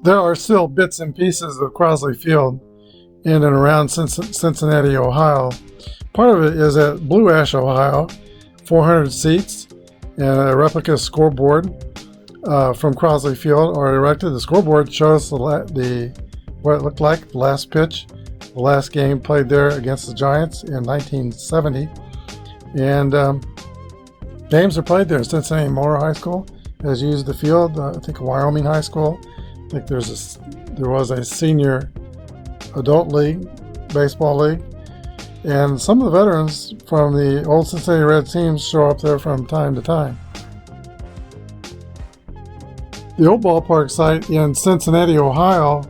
There are still bits and pieces of Crosley Field in and around Cincinnati, Ohio. Part of it is at Blue Ash, Ohio, 400 seats, and a replica scoreboard from Crosley Field are erected. The scoreboard shows what it looked like, the last pitch, the last game played there against the Giants in 1970. And games are played there. Cincinnati Motor High School has used the field. I think Wyoming High School. I think there was a senior adult league, baseball league. And some of the veterans from the old Cincinnati Red teams show up there from time to time. The old ballpark site in Cincinnati, Ohio,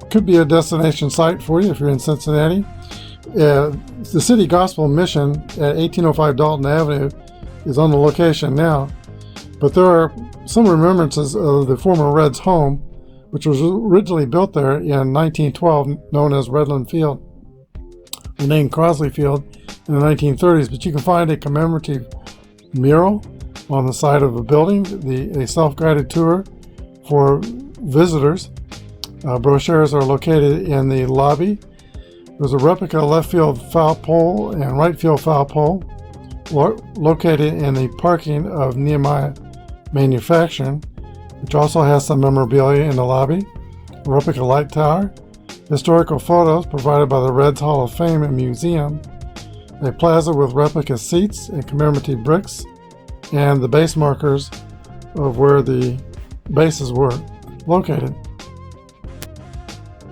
could be a destination site for you if you're in Cincinnati. The City Gospel Mission at 1805 Dalton Avenue is on the location now, but there are some remembrances of the former Reds' home, which was originally built there in 1912, known as Redland Field, renamed Crosley Field in the 1930s. But you can find a commemorative mural on the side of a building, a self-guided tour for visitors. Brochures are located in the lobby. There's a replica left field foul pole and right field foul pole located in the parking of Nehemiah Manufacturing, which also has some memorabilia in the lobby. A replica light tower, historical photos provided by the Reds Hall of Fame and Museum, a plaza with replica seats and commemorative bricks, and the base markers of where the bases were located.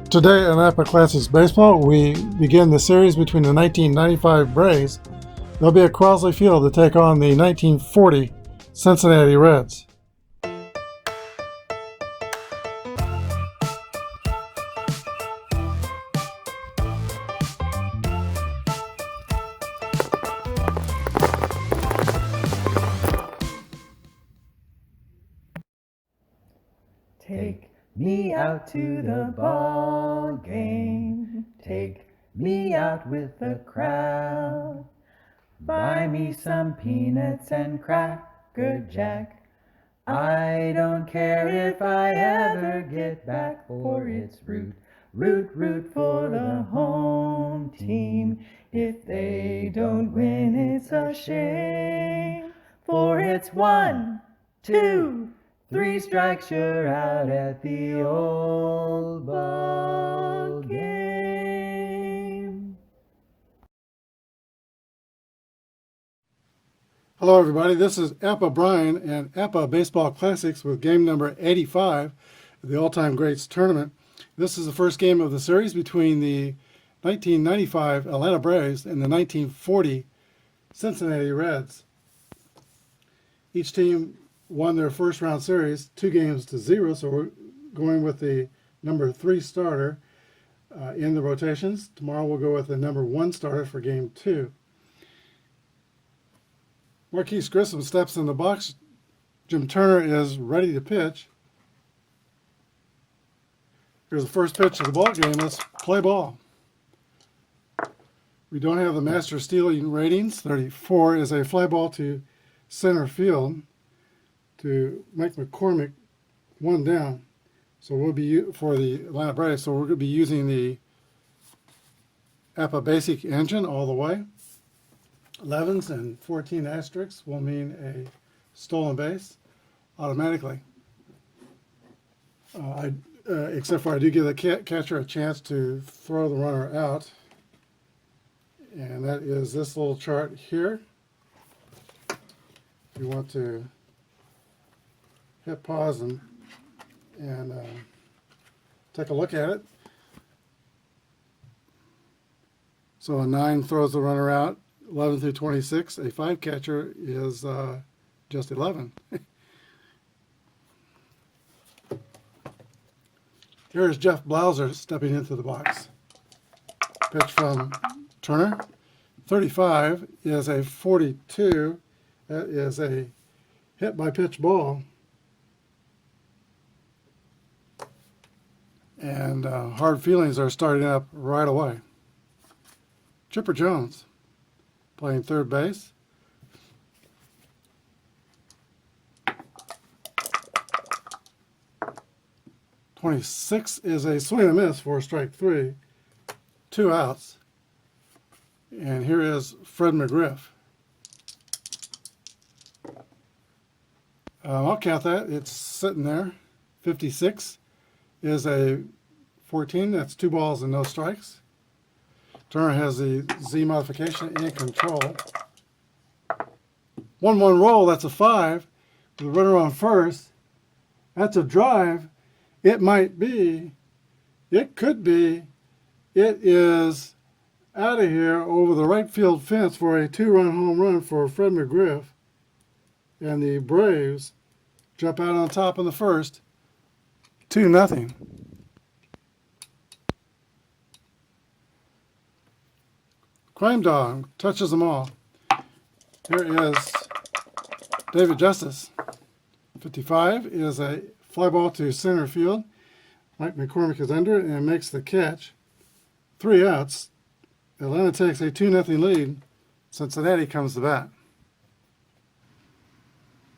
Today on Apba Classics Baseball, we begin the series between the 1995 Braves. They'll be at Crosley Field to take on the 1940 Cincinnati Reds. Take me out to the ball game. Take me out with the crowd. Buy me some peanuts and Cracker Jack. I don't care if I ever get back, for it's root for the home team. If they don't win, it's a shame, for it's 1, 2, 3 strikes, you're out at the old ball game. Hello everybody, this is Apba Brian and Apba Baseball Classics with game number 85 of the All-Time Greats Tournament. This is the first game of the series between the 1995 Atlanta Braves and the 1940 Cincinnati Reds. Each team won their first round series 2-0, so we're going with the number 3 starter in the rotations. Tomorrow we'll go with the number 1 starter for game 2. Marquise Grissom steps in the box. Jim Turner is ready to pitch. Here's the first pitch of the ball game. Let's play ball. We don't have the master stealing ratings. 34 is a fly ball to center field to make McCormick 1 down. So we'll be for the Atlanta Braves. So we're going to be using the Apba Basic engine all the way. 11s and 14 asterisks will mean a stolen base automatically. Except for I do give the catcher a chance to throw the runner out. And that is this little chart here. If you want to hit pause and take a look at it. So a 9 throws the runner out. 11 through 26, a 5 catcher is just 11. Here's Jeff Blauser stepping into the box. Pitch from Turner. 35 is a 42. That is a hit by pitch ball. And hard feelings are starting up right away. Chipper Jones playing third base. 26 is a swing and a miss for strike 3. 2 outs. And here is Fred McGriff. I'll count that. It's sitting there. 56 is a 14. That's 2 balls and no strikes. Turner has the Z modification and control. 1-1 roll. That's a 5. With the runner on first. That's a drive. It might be. It could be. It is out of here over the right field fence for a 2-run home run for Fred McGriff. And the Braves jump out on top in the first, 2-0. Crime Dog touches them all. Here is David Justice. 55 is a fly ball to center field. Mike McCormick is under it and makes the catch. 3 outs. Atlanta takes a 2-0 lead. Cincinnati comes to bat.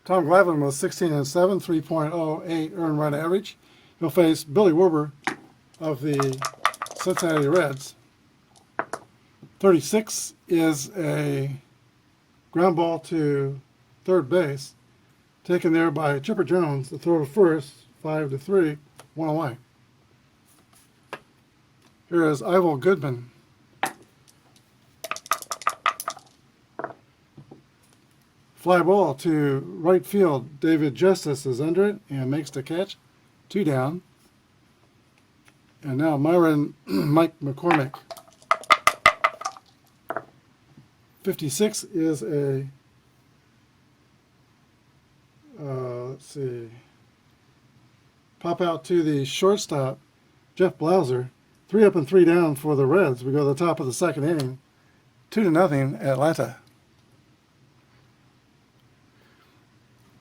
Tom Glavine was 16-7, 3.08 earned run average. He'll face Billy Werber of the Cincinnati Reds. 36 is a ground ball to third base, taken there by Chipper Jones. The throw to first, 5-3, 1 away. Here is Ivel Goodman. Fly ball to right field. David Justice is under it and makes the catch. 2 down. And now Mike McCormick. 56 is a, let's see, pop out to the shortstop, Jeff Blauser. 3 up and 3 down for the Reds. We go to the top of the second inning. 2-0 Atlanta.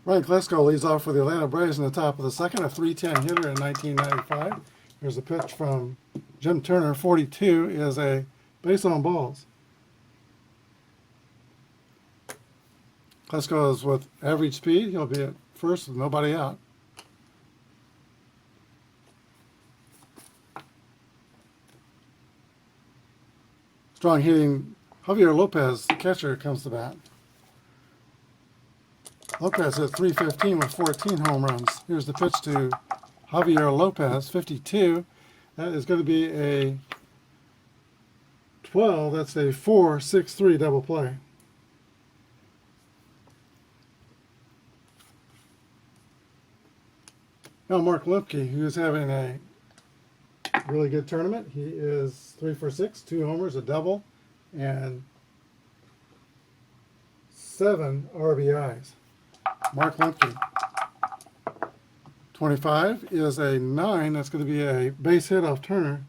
Ryan Klesko leads off for the Atlanta Braves in the top of the second, a .310 hitter in 1995. Here's a pitch from Jim Turner. 42 is a base on balls. Klesko is with average speed. He'll be at first with nobody out. Strong hitting Javier Lopez, the catcher, comes to bat. Lopez at .315 with 14 home runs. Here's the pitch to Javier Lopez, 52. That is going to be a 12. That's a 4-6-3 double play. Now Mark Lemke, who's having a really good tournament. He is 3 for 6, 2 homers, a double, and 7 RBIs. Mark Lemke. 25 is a 9. That's going to be a base hit off Turner.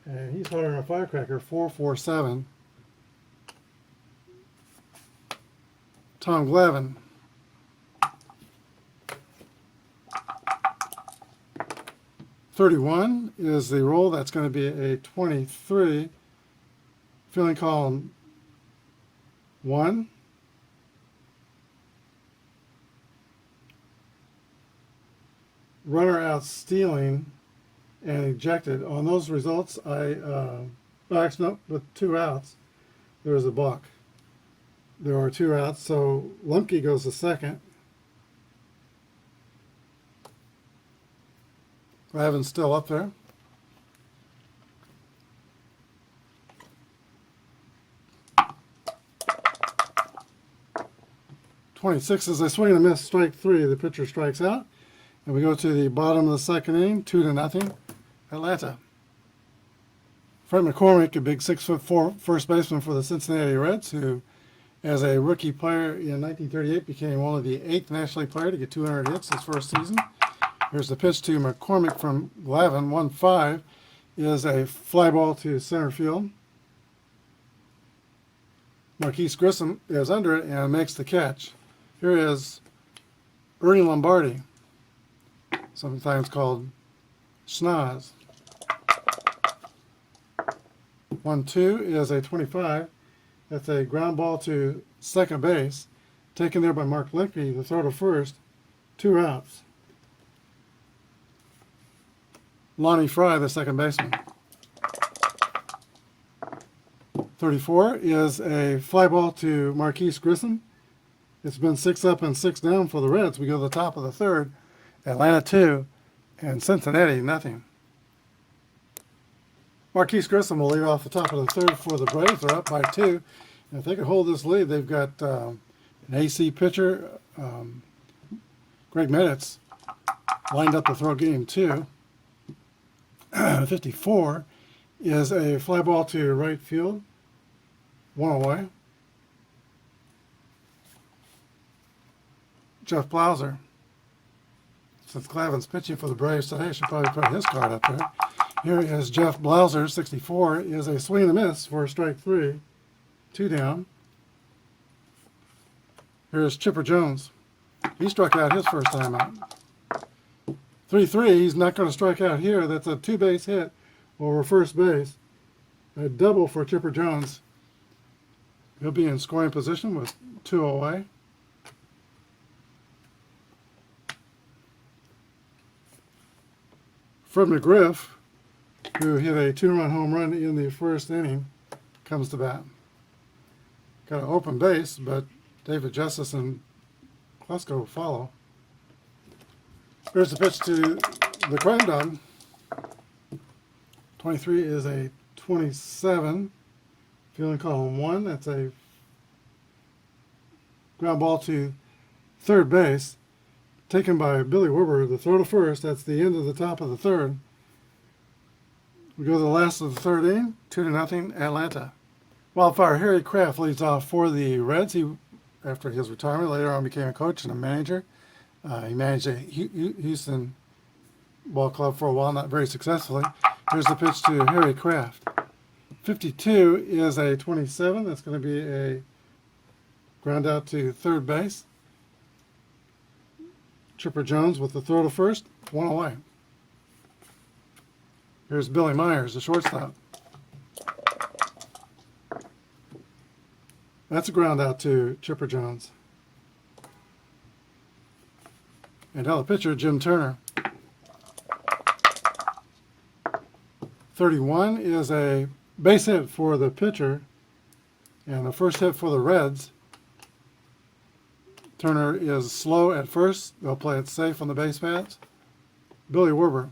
And he's firing a firecracker, 4-4-7. Tom Glavine. 31 is the roll. That's going to be a 23. Filling column 1. Runner out stealing and ejected. On those results, actually, no, with 2 outs, there was a balk. There are 2 outs, so Lemke goes to second. Glavine's still up there. .26 is a swing and a miss, strike 3. The pitcher strikes out. And we go to the bottom of the second inning, 2-0, Atlanta. Fred McCormick, a big 6'4" first baseman for the Cincinnati Reds, who, as a rookie player in 1938, became only the 8th National League player to get 200 hits his first season. Here's the pitch to McCormick from Glavine. 1-5 is a fly ball to center field. Marquise Grissom is under it and makes the catch. Here is Ernie Lombardi, sometimes called Schnoz. 1-2 is a 25. That's a ground ball to second base, taken there by Mark Lemke. The throw to first, 2 outs. Lonnie Fry, the second baseman. 34 is a fly ball to Marquise Grissom. It's been 6 up and 6 down for the Reds. We go to the top of the third. Atlanta 2 and Cincinnati nothing. Marquise Grissom will lead off the top of the third for the Braves. They're up by 2. And if they can hold this lead, they've got an AC pitcher, Greg Medditz, lined up to throw game 2. 54 is a fly ball to right field, 1 away. Jeff Blauser. Since Clavin's pitching for the Braves today, I should probably put his card up there. Here is Jeff Blauser, 64, is a swing and a miss for strike 3, 2 down. Here's Chipper Jones. He struck out his first time out. 3-3, he's not going to strike out here. That's a 2-base hit over first base. A double for Chipper Jones. He'll be in scoring position with 2 away. Fred Mcgriff, who hit a 2-run home run in the first inning, comes to bat. Got an open base, but David Justice and Klesko follow. Here's the pitch to the Crime Dog. 23 is a 27. Fielding column 1. That's a ground ball to third base. Taken by Billy Wilbur. The throw to first. That's the end of the top of the third. We go to the last of the third inning. 2-0 Atlanta. Wildfire Harry Kraft leads off for the Reds. He, after his retirement, later on became a coach and a manager. He managed a Houston ball club for a while, not very successfully. Here's the pitch to Harry Kraft. 52 is a 27. That's going to be a ground out to third base. Chipper Jones with the throw to first, 1 away. Here's Billy Myers, the shortstop. That's a ground out to Chipper Jones. And now the pitcher, Jim Turner. 31 is a base hit for the pitcher and the first hit for the Reds. Turner is slow at first. They'll play it safe on the base paths. Billy Wilbur.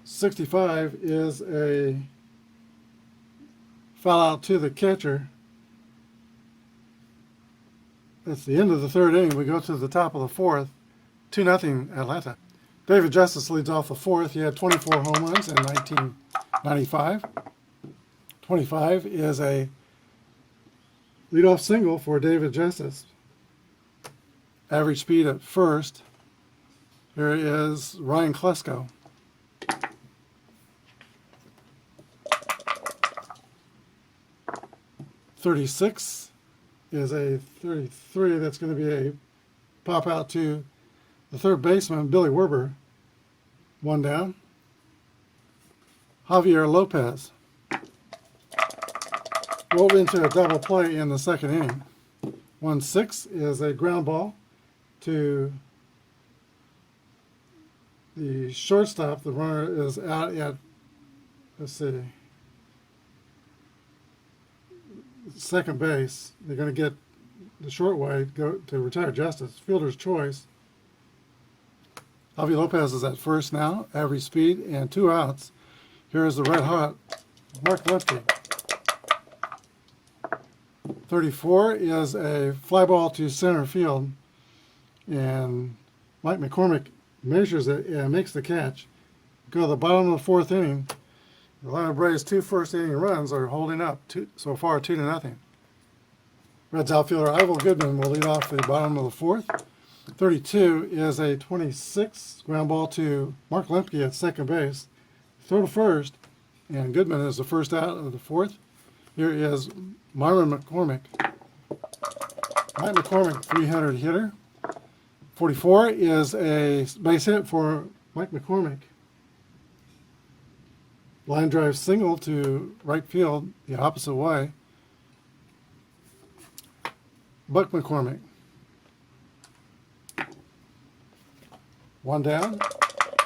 .65 is a foul out to the catcher. That's the end of the third inning. We go to the top of the fourth. 2-0 Atlanta. David Justice leads off the fourth. He had 24 home runs in 1995. 25 is a leadoff single for David Justice. Average speed at first. Here is Ryan Klesko. .36 is a 33. That's going to be a pop out to the third baseman, Billy Wilbur. 1 down. Javier Lopez rolled into a double play in the second inning. 1-6 is a ground ball to the shortstop. The runner is out at, let's see, second base. They're going to get the short way go to retire Justice. Fielder's choice. Javi Lopez is at first now. Average speed and 2 outs. Here is the red hot Mark Lefty. 34 is a fly ball to center field, and Mike McCormick measures it and makes the catch. Go to the bottom of the fourth inning. The Atlanta Braves' 2 first inning runs are holding up so far 2-0. Reds outfielder Ivel Goodman will lead off the bottom of the fourth. 32 is a 26 ground ball to Mark Lemke at second base. Throw to first, and Goodman is the first out of the fourth. Here is Myron McCormick. Mike McCormick, 300 hitter. 44 is a base hit for Mike McCormick. Line drive single to right field, the opposite way. Buck McCormick. One down.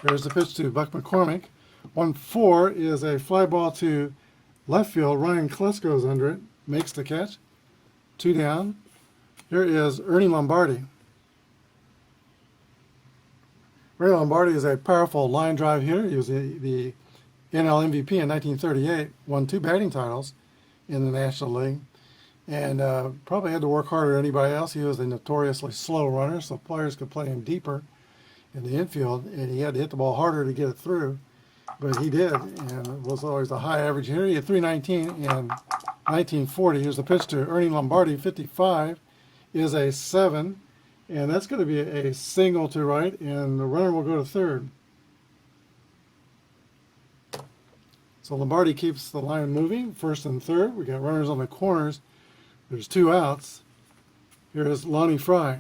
Here's the pitch to Buck McCormick. 1-4 is a fly ball to left field. Ryan Kless goes under it, makes the catch. 2 down. Here is Ernie Lombardi. Ernie Lombardi is a powerful line drive hitter. He was the NL MVP in 1938, won 2 batting titles in the National League, and probably had to work harder than anybody else. He was a notoriously slow runner, so players could play him deeper in the infield, and he had to hit the ball harder to get it through, but he did, and it was always a high average hitter. He had 319 in 1940. Here's the pitch to Ernie Lombardi. 55 is a 7, and that's going to be a single to right, and the runner will go to third. So Lombardi keeps the line moving, first and third. We got runners on the corners. There's 2 outs. Here's Lonnie Fry.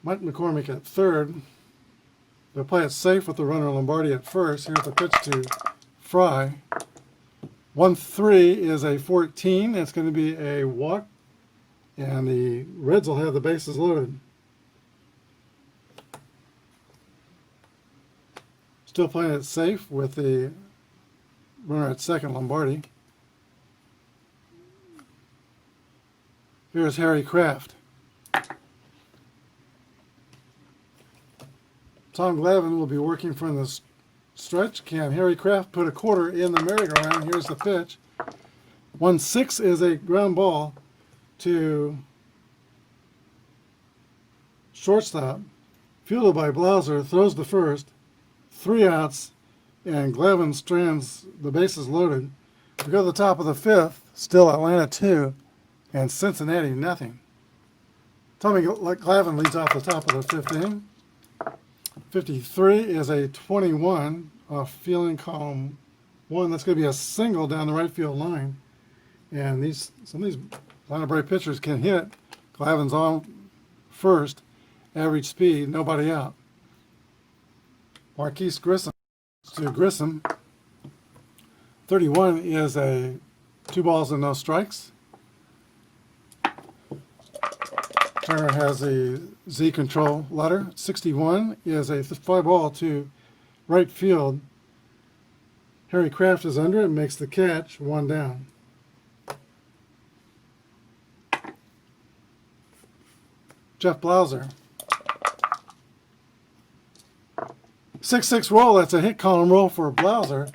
Mike McCormick at third. They'll play it safe with the runner Lombardi at first. Here's the pitch to Fry. 1-3 is a 14. It's going to be a walk, and the Reds will have the bases loaded. Still playing it safe with the runner at second, Lombardi. Here's Harry Kraft. Tom Glavine will be working from the stretch. Can Harry Kraft put a quarter in the merry-go-round? Here's the pitch. 1-6 is a ground ball to shortstop. Fielded by Blauser, throws to first. 3 outs, and Glavine strands the bases loaded. We go to the top of the 5th, still Atlanta 2, and Cincinnati nothing. Tommy Glavine leads off the top of the 5th inning. 53 is a 21 off fielding column 1. That's going to be a single down the right field line. And some of these Atlanta Brave pitchers can hit. Glavine's on first, average speed, nobody out. Marquise Grissom to Grissom. 31 is a 2 balls and no strikes. Turner has a Z control letter. 61 is a fly ball to right field. Harry Kraft is under it and makes the catch. 1 down. Jeff Blauser. 6-6 roll. That's a hit column roll for Blauser.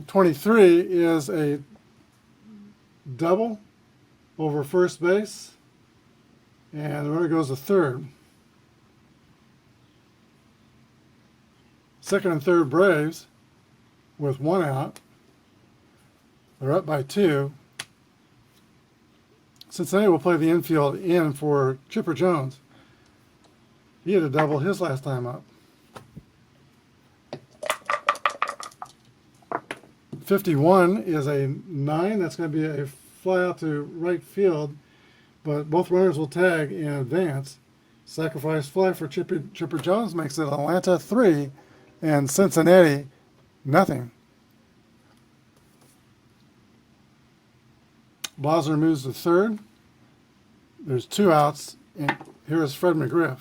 23 is a double over first base, and the runner goes to third. Second and third Braves with 1 out. They're up by 2. Cincinnati will play the infield in for Chipper Jones. He had a double his last time up. 51 is a 9. That's going to be a fly out to right field, but both runners will tag in advance. Sacrifice fly for Chipper Jones makes it Atlanta 3 and Cincinnati nothing. Blauser moves to third. There's 2 outs, and here is Fred Mcgriff.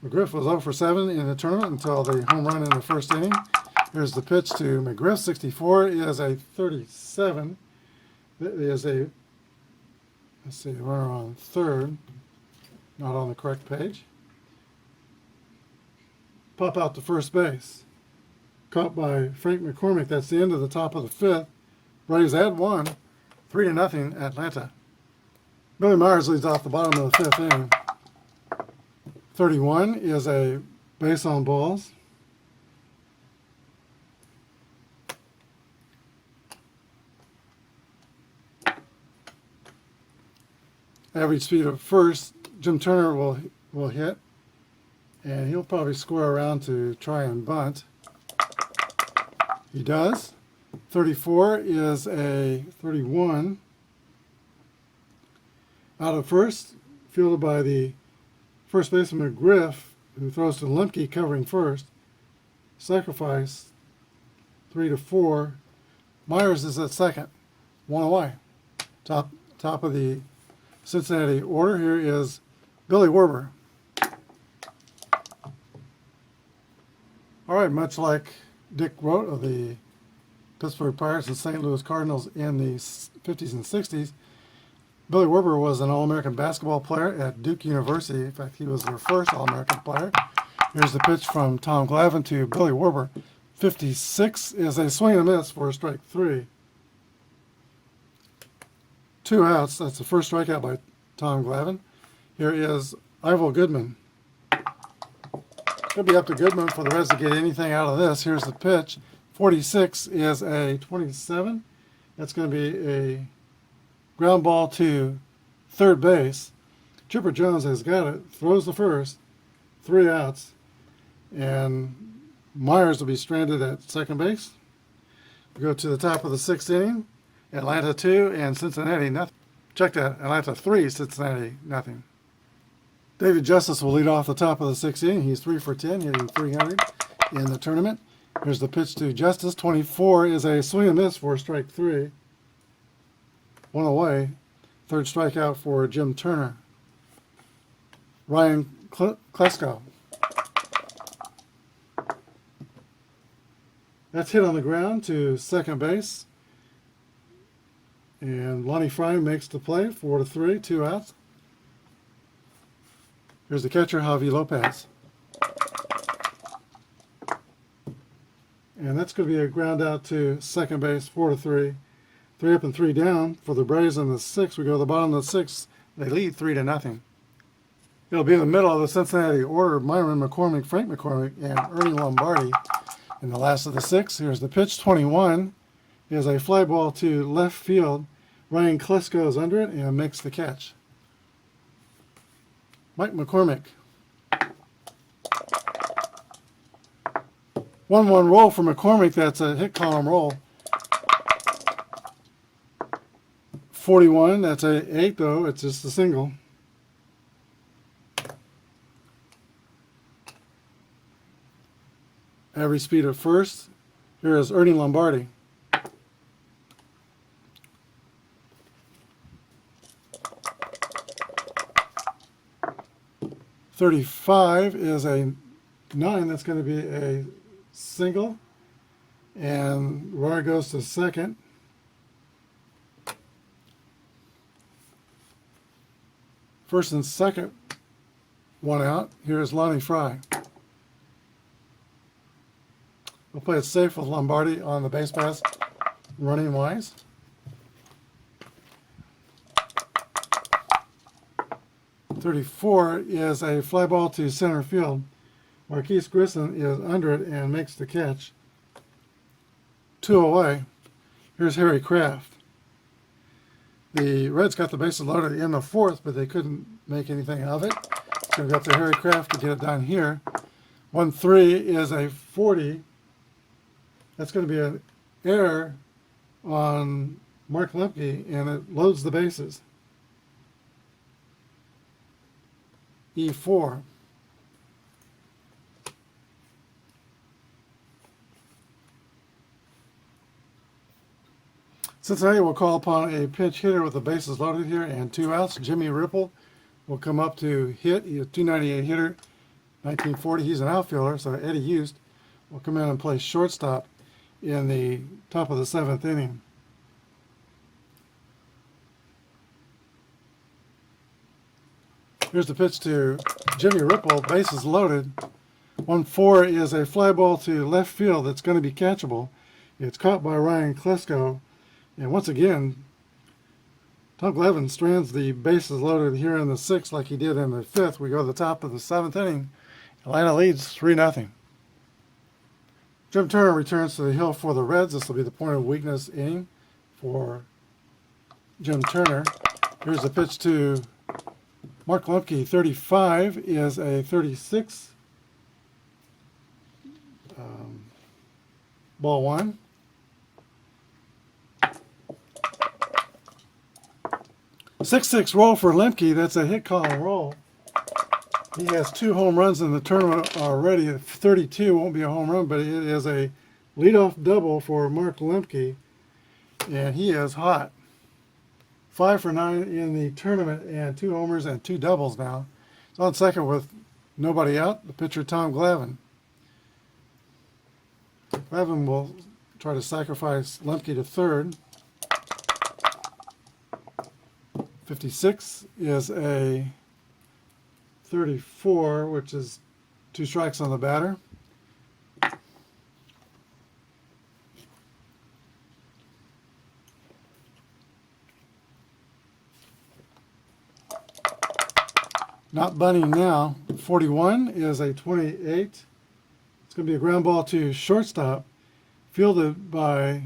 Mcgriff was 0 for 7 in the tournament until the home run in the first inning. Here's the pitch to Mcgriff. 64 is a 37. That is a, let's see, runner on third, not on the correct page. Pop out to first base. Caught by Frank McCormick. That's the end of the top of the 5th. Braves add 1, 3-0 Atlanta. Billy Myers leads off the bottom of the 5th inning. 31 is a base on balls. Average speed of first. Jim Turner will hit, and he'll probably square around to try and bunt. He does. 34 is a 31. Out of first, fielded by the first baseman Mcgriff, who throws to Lemke covering first. Sacrifice 3 to 4. Myers is at second, 1 away. Top of the Cincinnati order here is Billy Werber. All right, much like Dick Rote of the Pittsburgh Pirates and St. Louis Cardinals in the 50s and 60s, Billy Werber was an All-American basketball player at Duke University. In fact, he was their first All-American player. Here's the pitch from Tom Glavine to Billy Werber. 56 is a swing and a miss for strike 3. 2 outs. That's the first strikeout by Tom Glavine. Here is Ivo Goodman. It's going to be up to Goodman for the Reds to get anything out of this. Here's the pitch. 46 is a 27. That's going to be a ground ball to third base. Chipper Jones has got it. Throws the first. 3 outs. And Myers will be stranded at second base. We go to the top of the 6th inning. Atlanta 2 and Cincinnati nothing. Check that. Atlanta 3, Cincinnati nothing. David Justice will lead off the top of the 6th inning. He's 3 for 10, hitting 300 in the tournament. Here's the pitch to Justice. 24 is a swing and miss for strike 3. 1 away. Third strikeout for Jim Turner. Ryan Klesko. That's hit on the ground to second base. And Lonnie Fry makes the play, 4 to 3, 2 outs. Here's the catcher, Javi Lopez. And that's going to be a ground out to second base, 4 to 3. 3 up and 3 down for the Braves in the 6th. We go to the bottom of the 6th. They lead 3 to nothing. It'll be in the middle of the Cincinnati order, Myron McCormick, Frank McCormick, and Ernie Lombardi in the last of the 6th. Here's the pitch, 21. Is a fly ball to left field. Ryan Klesko is under it and makes the catch. Mike McCormick. 1-1 roll for McCormick. That's a hit column roll. 41. That's a 8 though. It's just a single. Average speed at first. Here is Ernie Lombardi. 35 is a 9. That's going to be a single. And Roy goes to second. First and second, 1 out. Here's Lonnie Fry. We'll play it safe with Lombardi on the base pass, running wise. .34 is a fly ball to center field. Marquise Grissom is under it and makes the catch. 2 away. Here's Harry Kraft. The Reds got the bases loaded in the 4th, but they couldn't make anything of it. So we got to Harry Kraft to get it down here. 1-3 is a 40. That's going to be an error on Mark Lemke, and it loads the bases. E4. Cincinnati will call upon a pinch hitter with the bases loaded here and 2 outs. Jimmy Ripple will come up to hit. He's a .298 hitter, 1940. He's an outfielder, so Eddie Hust will come in and play shortstop in the top of the 7th inning. Here's the pitch to Jimmy Ripple, bases loaded. 1-4 is a fly ball to left field that's going to be catchable. It's caught by Ryan Klesko. And once again, Tom Glavine strands the bases loaded here in the 6th like he did in the 5th. We go to the top of the 7th inning. Atlanta leads 3-0. Jim Turner returns to the hill for the Reds. This will be the point of weakness inning for Jim Turner. Here's the pitch to Mark Lemke. 35 is a 36. Ball 1. .66 roll for Lemke. That's a hit column roll. He has 2 home runs in the tournament already. 32 won't be a home run, but it is a Leadoff double for Mark Lemke, and he is hot. 5 for 9 in the tournament, and 2 homers and 2 doubles now. He's on second with nobody out. The pitcher, Tom Glavine. Glavine will try to sacrifice Lemke to third. 56 is a 34, which is 2 strikes on the batter. Not bunting now. 41 is a 28. It's going to be a ground ball to shortstop, fielded by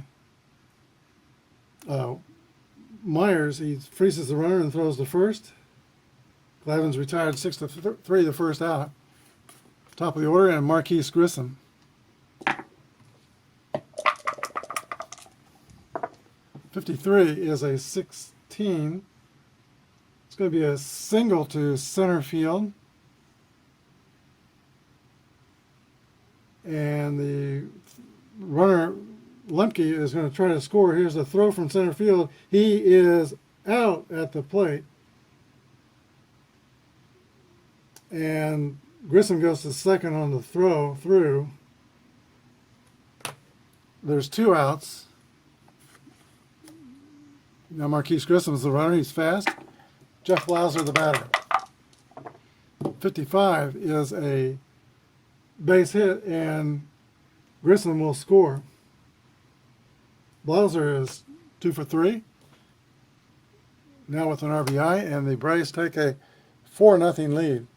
Myers. He freezes the runner and throws to first. Glavine's retired 6-3, the first out. Top of the order, and Marquise Grissom. .53 is a 16. It's going to be a single to center field. And the runner, Lemke, is going to try to score. Here's the throw from center field. He is out at the plate. And Grissom goes to second on the throw through. There's 2 outs. Now Marquise Grissom's the runner. He's fast. Jeff Blauser, the batter. 55 is a base hit, and Grissom will score. Blauser is 2 for 3. Now with an RBI, and the Braves take a 4-0 lead.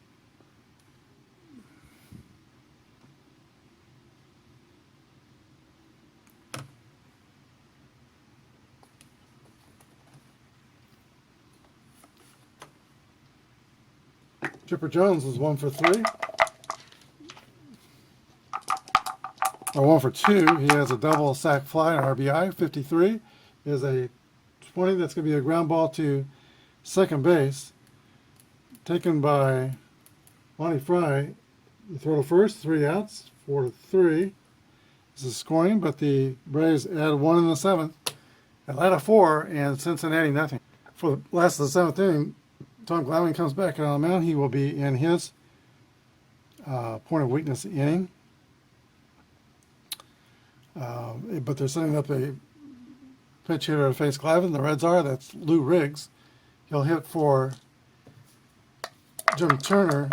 Chipper Jones was 1 for 3. Or 1 for 2. He has a double, sac fly, and RBI. 53 is a 20. That's going to be a ground ball to second base. Taken by Lonnie Fry. The throw to first, 3 outs, 4-3. This is scoring, but the Braves add 1 in the 7th. Atlanta 4 and Cincinnati nothing. For the last of the 7th inning, Tom Glavine comes back on the mound. He will be in his point of weakness inning. But they're setting up a pitch hitter to face Glavine. The Reds are. That's Lou Riggs. He'll hit for Jim Turner,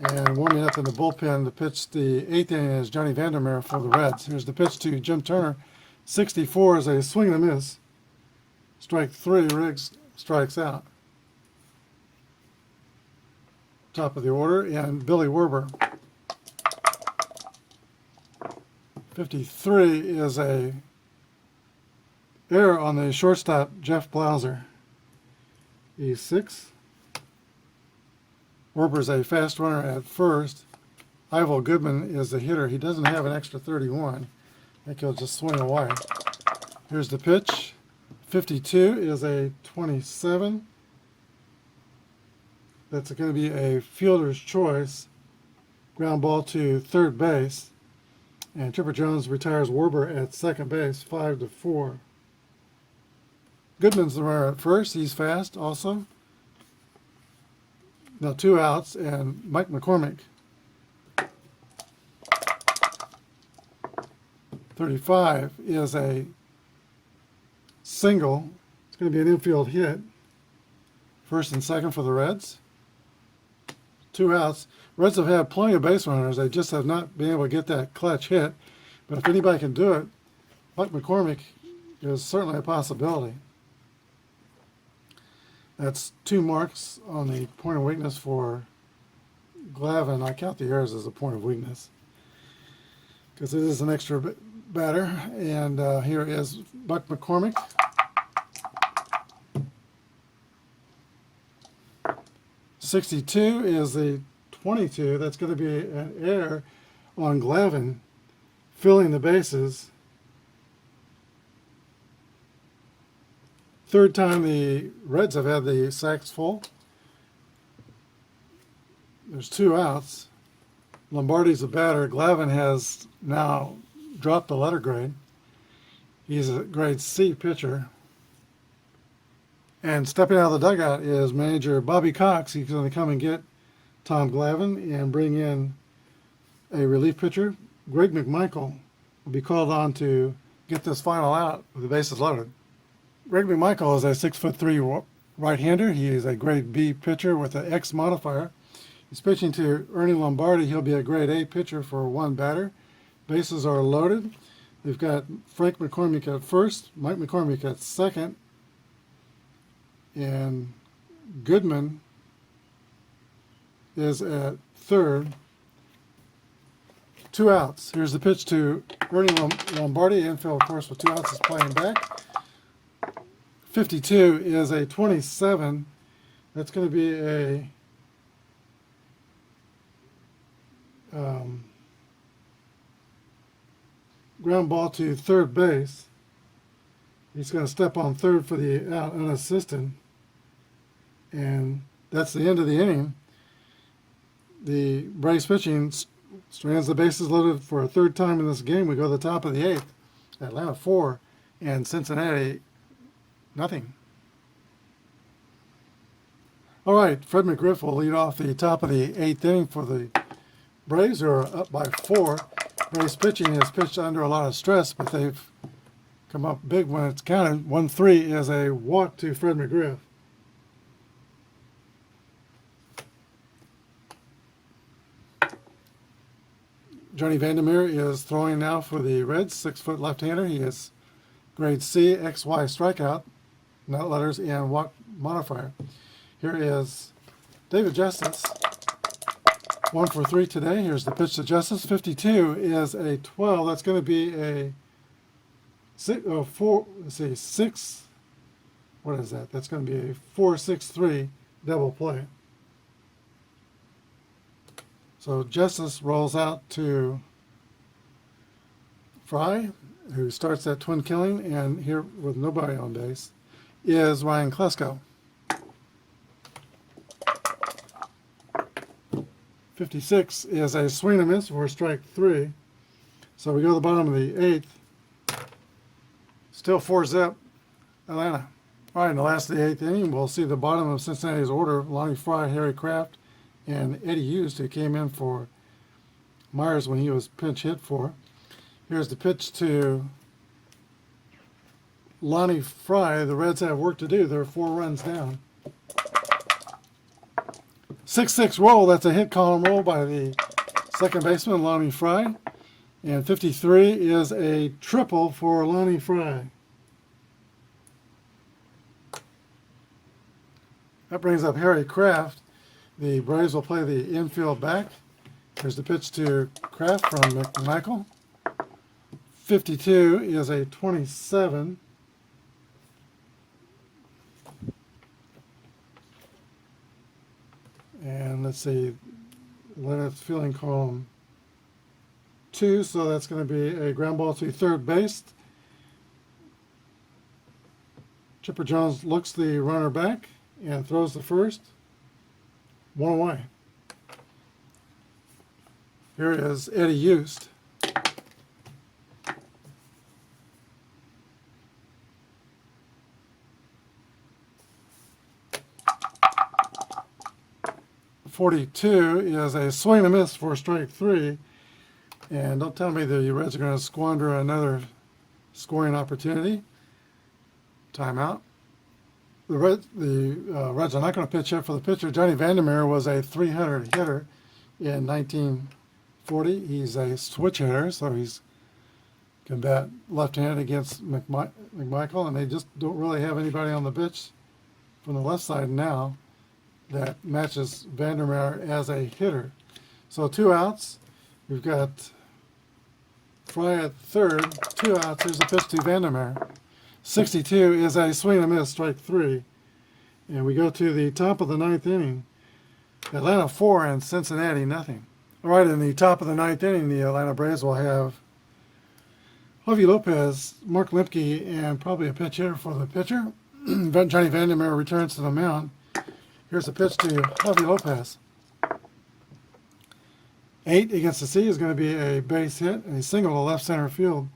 and warming up in the bullpen to pitch the 8th inning is Johnny Vandermeer for the Reds. Here's the pitch to Jim Turner. 64 is a swing and a miss. Strike 3. Riggs strikes out. Top of the order, and Billy Werber. 53 is a error on the shortstop, Jeff Blauser. He's 6. Werber's a fast runner at first. Ivo Goodman is the hitter. He doesn't have an extra 31. I think he'll just swing away. Here's the pitch. 52 is a 27. That's going to be a fielder's choice. Ground ball to third base. And Chipper Jones retires Werber at second base, 5-4. Goodman's the runner at first. He's fast also. Now 2 outs, and Mike McCormick. 35 is a single. It's going to be an infield hit. First and second for the Reds. 2 outs. Reds have had plenty of base runners. They just have not been able to get that clutch hit. But if anybody can do it, Mike McCormick is certainly a possibility. That's 2 marks on the point of weakness for Glavine. I count the errors as a point of weakness because it is an extra batter. And here is Buck McCormick. .62 is the 22. That's going to be an error on Glavine, filling the bases. Third time the Reds have had the sacks full. There's 2 outs. Lombardi's a batter. Glavine has now dropped the letter grade. He's a grade C pitcher. And stepping out of the dugout is manager Bobby Cox. He's going to come and get Tom Glavine and bring in a relief pitcher. Greg McMichael will be called on to get this final out with the bases loaded. Greg McMichael is a 6'3" right-hander. He is a grade B pitcher with an X modifier. He's pitching to Ernie Lombardi. He'll be a grade A pitcher for one batter. Bases are loaded. They've got Frank McCormick at first, Mike McCormick at second, and Goodman is at third. 2 outs. Here's the pitch to Ernie Lombardi. Infield, of course, with 2 outs is playing back. 52 is a 27. That's going to be a ground ball to third base. He's going to step on third for the out unassisted. And that's the end of the inning. The Braves pitching strands the bases loaded for a third time in this game. We go to the top of the 8th. Atlanta 4 and Cincinnati nothing. All right, Fred Mcgriff will lead off the top of the 8th inning for the Braves, who are up by 4. Braves pitching has pitched under a lot of stress, but they've come up big when it's counted. 1-3 is a walk to Fred Mcgriff. Johnny Vandermeer is throwing now for the Reds, 6-foot left-hander. He is grade C, XY strikeout, nut letters, and walk modifier. Here is David Justice, 1 for 3 today. Here's the pitch to Justice. 52 is a 12. That's going to be a 6. What is that? That's going to be a 4-6-3 double play. So Justice rolls out to Fry, who starts that twin killing, and here with nobody on base is Ryan Klesko. 56 is a swing and miss for strike 3. So we go to the bottom of the 8th. Still 4-zip Atlanta. All right, in the last of the 8th inning, we'll see the bottom of Cincinnati's order. Lonnie Fry, Harry Kraft, and Eddie Hughes, who came in for Myers when he was pinch hit for. Here's the pitch to Lonnie Fry. The Reds have work to do. They're 4 runs down. 6-6 roll. That's a hit column roll by the second baseman, Lonnie Fry. And 53 is a triple for Lonnie Fry. That brings up Harry Kraft. The Braves will play the infield back. Here's the pitch to Kraft from McMichael. 52 is a 27. And let's see, Leonard's fielding column 2, so that's going to be a ground ball to third base. Chipper Jones looks the runner back and throws the first. 1 away. Here is Eddie Hughes. .42 is a swing and miss for strike 3. And don't tell me the Reds are going to squander another scoring opportunity. Timeout. The Reds are not going to pitch up for the pitcher. Johnny Vandermeer was a 300 hitter in 1940. He's a switch hitter, so he's can bat left-handed against McMichael, and they just don't really have anybody on the pitch from the left side now that matches Vandermeer as a hitter. So 2 outs. We've got Fry at third. 2 outs. Here's a pitch to Vandermeer. 62 is a swing and miss, strike 3. And we go to the top of the 9th inning. Atlanta 4 and Cincinnati nothing. All right, in the top of the 9th inning, the Atlanta Braves will have Javi Lopez, Mark Lemke, and probably a pinch hitter for the pitcher. Johnny Vandermeer returns to the mound. Here's a pitch to Javi Lopez. 8 against the C is going to be a base hit and a single to left center field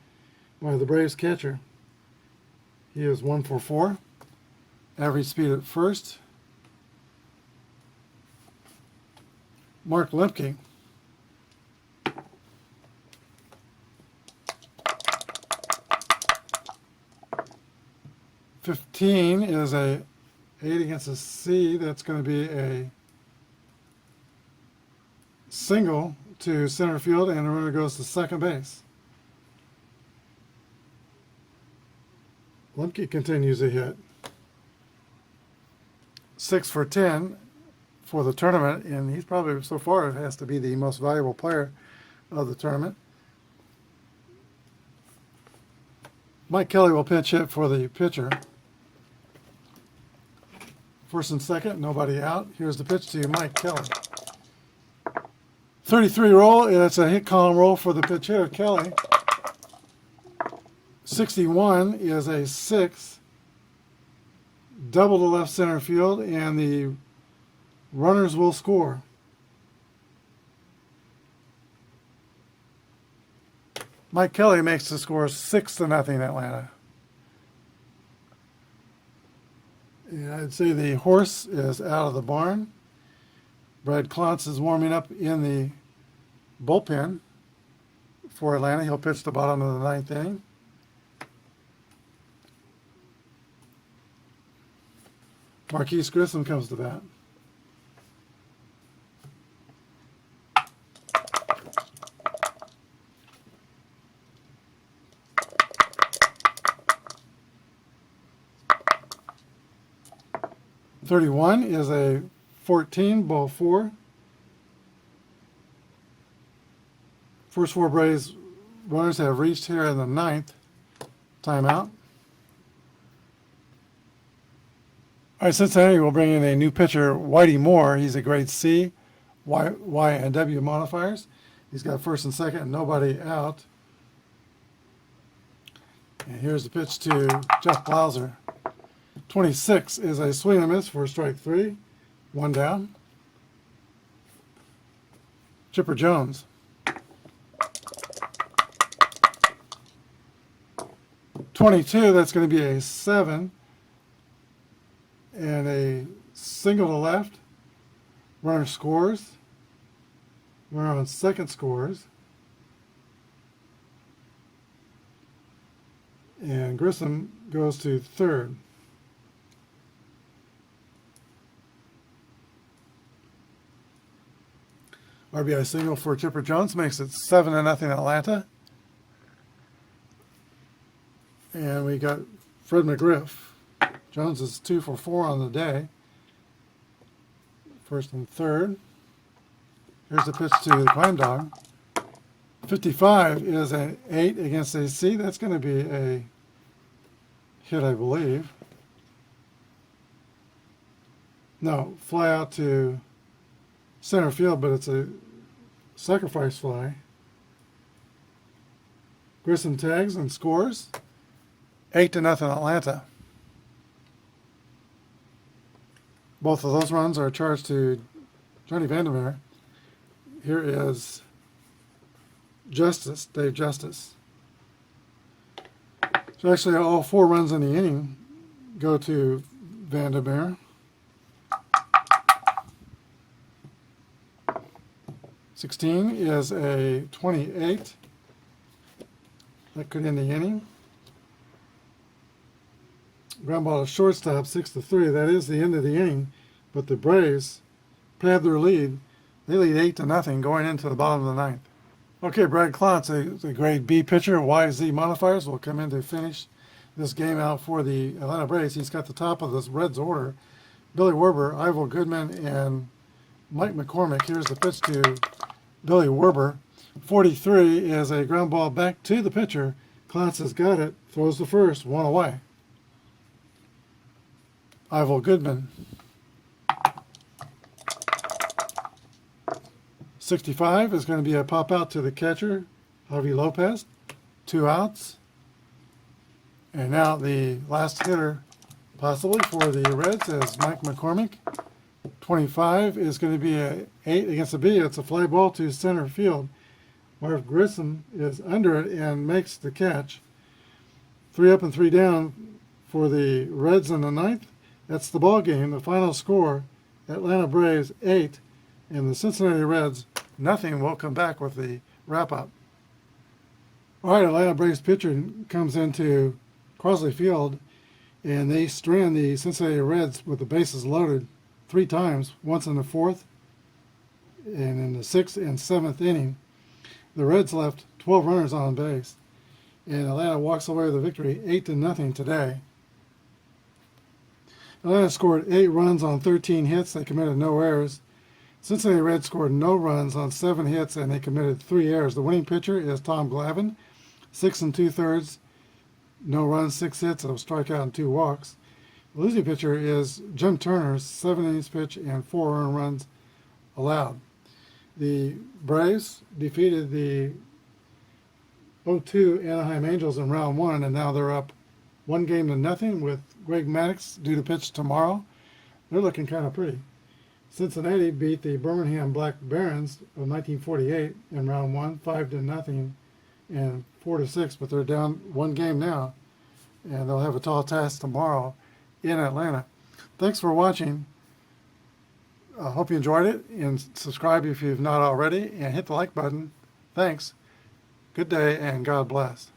by the Braves catcher. He is 1 for 4. Average speed at first. Mark Lemke. "15" is a 8 against a C. That's going to be a single to center field, and the runner goes to second base. Lemke continues to hit. 6 for 10 for the tournament, and he's probably, so far, has to be the most valuable player of the tournament. Mike Kelly will pinch hit for the pitcher. First and second, nobody out. Here's the pitch to Mike Kelly. 33 roll, and it's a hit column roll for the pitch hitter, Kelly. 61 is a 6. Double to left center field, and the runners will score. Mike Kelly makes the score 6-0 Atlanta. And I'd say the horse is out of the barn. Brad Klontz is warming up in the bullpen for Atlanta. He'll pitch the bottom of the 9th inning. Marquise Grissom comes to bat. "31" is a 14, ball 4. First 4 Braves runners have reached here in the 9th. Timeout. All right, Cincinnati will bring in a new pitcher, Whitey Moore. He's a grade C, Y and W modifiers. He's got first and second and nobody out. And here's the pitch to Jeff Blauser. 26 is a swing and miss for strike 3. 1 down. Chipper Jones. 22, that's going to be a 7. And a single to left. Runner scores. Runner on second scores. And Grissom goes to third. RBI single for Chipper Jones makes it 7-0 Atlanta. And we got Fred McGriff. Jones is 2 for 4 on the day. First and third. Here's the pitch to the Climb Dog. 55 is an 8 against a C. That's going to be a hit, I believe. No, fly out to center field, but it's a sacrifice fly. Grissom tags and scores. 8-0 Atlanta. Both of those runs are charged to Johnny Vandermeer. Here is Justice, Dave Justice. So actually all 4 runs in the inning go to Vandermeer. 16 is a 28. That could end the inning. Ground ball to shortstop, 6-3. That is the end of the inning, but the Braves pad their lead. They lead 8-0 going into the bottom of the 9th. Okay, Brad Klontz, a grade B pitcher, YZ modifiers, will come in to finish this game out for the Atlanta Braves. He's got the top of this Reds order: Billy Werber, Ivo Goodman, and Mike McCormick. Here's the pitch to Billy Werber. 43 is a ground ball back to the pitcher. Klontz has got it, throws the first, 1 away. Ivo Goodman. 65 is going to be a pop out to the catcher, Javi Lopez. 2 outs. And now the last hitter, possibly for the Reds, is Mike McCormick. 25 is going to be a 8 against a B. It's a fly ball to center field. Marv Grissom is under it and makes the catch. 3 up and 3 down for the Reds in the ninth. That's the ball game. The final score, Atlanta Braves 8 and the Cincinnati Reds nothing. We'll come back with the wrap-up. All right, Atlanta Braves pitcher comes into Crosley Field, and they strand the Cincinnati Reds with the bases loaded 3 times, once in the 4th and in the 6th and 7th inning. The Reds left 12 runners on base, and Atlanta walks away with a victory 8-0 today. Atlanta scored 8 runs on 13 hits. They committed no errors. Cincinnati Reds scored no runs on 7 hits, and they committed 3 errors. The winning pitcher is Tom Glavine, 6 2/3, no runs, 6 hits, and a strikeout and 2 walks. The losing pitcher is Jim Turner, 7 innings pitch and 4 earned runs allowed. The Braves defeated the 0-2 Anaheim Angels in round 1, and now they're up 1-0 with Greg Maddux due to pitch tomorrow. They're looking kind of pretty. Cincinnati beat the Birmingham Black Barons of 1948 in round 1, 5-0 and 4-6, but they're down 1 game now, and they'll have a tall task tomorrow in Atlanta. Thanks for watching. I hope you enjoyed it, and subscribe if you've not already, and hit the like button. Thanks. Good day, and God bless.